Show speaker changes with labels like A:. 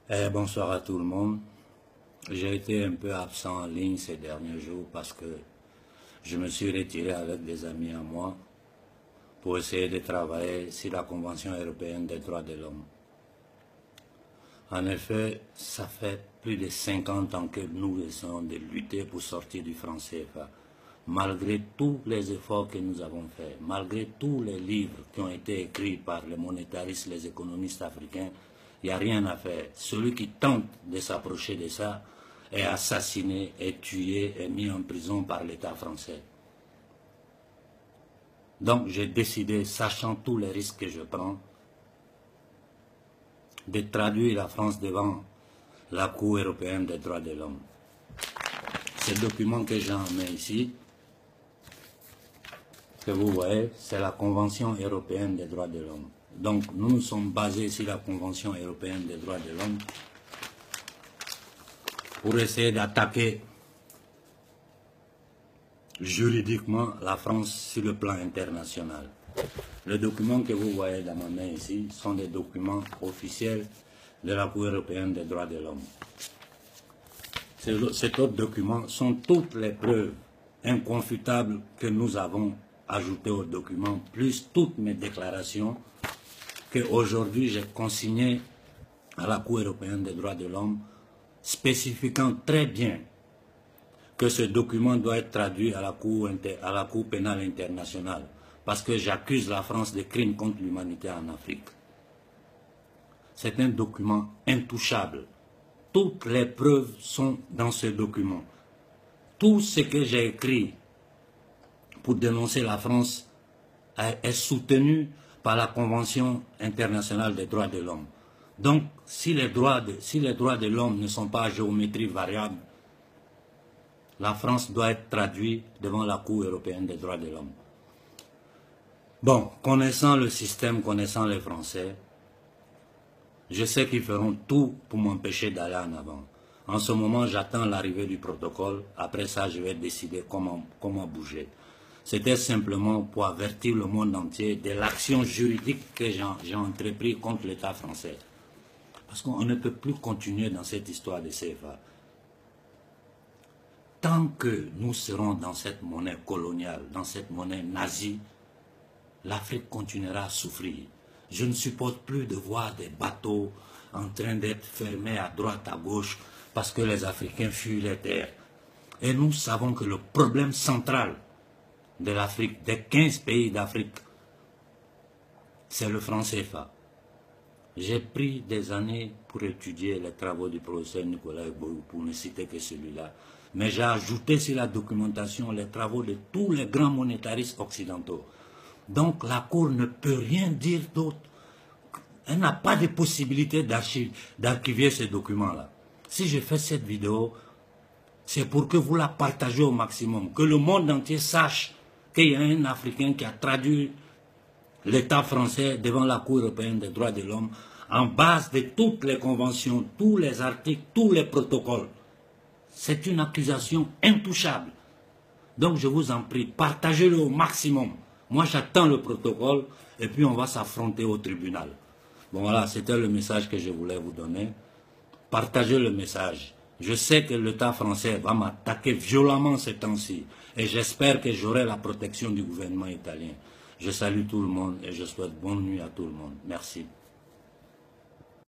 A: Bonsoir à tout le monde. J'ai été un peu absent en ligne ces derniers jours parce que je me suis retiré avec des amis à moi pour essayer de travailler sur la Convention européenne des droits de l'homme. En effet, ça fait plus de 50 ans que nous essayons de lutter pour sortir du franc CFA. Malgré tous les efforts que nous avons faits, malgré tous les livres qui ont été écrits par les monétaristes, les économistes africains, il n'y a rien à faire. Celui qui tente de s'approcher de ça est assassiné, est tué, est mis en prison par l'État français. Donc j'ai décidé, sachant tous les risques que je prends, de traduire la France devant la Cour européenne des droits de l'homme. Ce document que j'ai en main ici, que vous voyez, c'est la Convention européenne des droits de l'homme. Donc nous nous sommes basés sur la Convention européenne des droits de l'homme pour essayer d'attaquer juridiquement la France sur le plan international. Les documents que vous voyez dans ma main ici sont des documents officiels de la Cour européenne des droits de l'homme. Cet autre document sont toutes les preuves inconfutables que nous avons ajoutées au document, plus toutes mes déclarations qu'aujourd'hui j'ai consignées à la Cour européenne des droits de l'homme, spécifiant très bien que ce document doit être traduit à la Cour pénale internationale, parce que j'accuse la France de crimes contre l'humanité en Afrique. C'est un document intouchable. Toutes les preuves sont dans ce document. Tout ce que j'ai écrit pour dénoncer la France est soutenu par la Convention internationale des droits de l'homme. Donc, si les droits de l'homme ne sont pas à géométrie variable, la France doit être traduite devant la Cour européenne des droits de l'homme. Bon, connaissant le système, connaissant les Français, je sais qu'ils feront tout pour m'empêcher d'aller en avant. En ce moment, j'attends l'arrivée du protocole. Après ça, je vais décider comment bouger. C'était simplement pour avertir le monde entier de l'action juridique que j'ai entreprise contre l'État français. Parce qu'on ne peut plus continuer dans cette histoire de CFA. Tant que nous serons dans cette monnaie coloniale, dans cette monnaie nazie, l'Afrique continuera à souffrir. Je ne supporte plus de voir des bateaux en train d'être fermés à droite, à gauche, parce que les Africains fuient les terres. Et nous savons que le problème central de l'Afrique, des 15 pays d'Afrique, c'est le franc CFA. J'ai pris des années pour étudier les travaux du professeur Nicolas Eboyou, pour ne citer que celui-là. Mais j'ai ajouté sur la documentation les travaux de tous les grands monétaristes occidentaux. Donc la Cour ne peut rien dire d'autre. Elle n'a pas de possibilité d'archiver ces documents-là. Si je fais cette vidéo, c'est pour que vous la partagez au maximum, que le monde entier sache qu'il y a un Africain qui a traduit l'État français devant la Cour européenne des droits de l'homme en base de toutes les conventions, tous les articles, tous les protocoles. C'est une accusation intouchable. Donc je vous en prie, partagez-le au maximum. Moi j'attends le protocole et puis on va s'affronter au tribunal. Bon voilà, c'était le message que je voulais vous donner. Partagez le message. Je sais que l'État français va m'attaquer violemment ces temps-ci et j'espère que j'aurai la protection du gouvernement italien. Je salue tout le monde et je souhaite bonne nuit à tout le monde. Merci.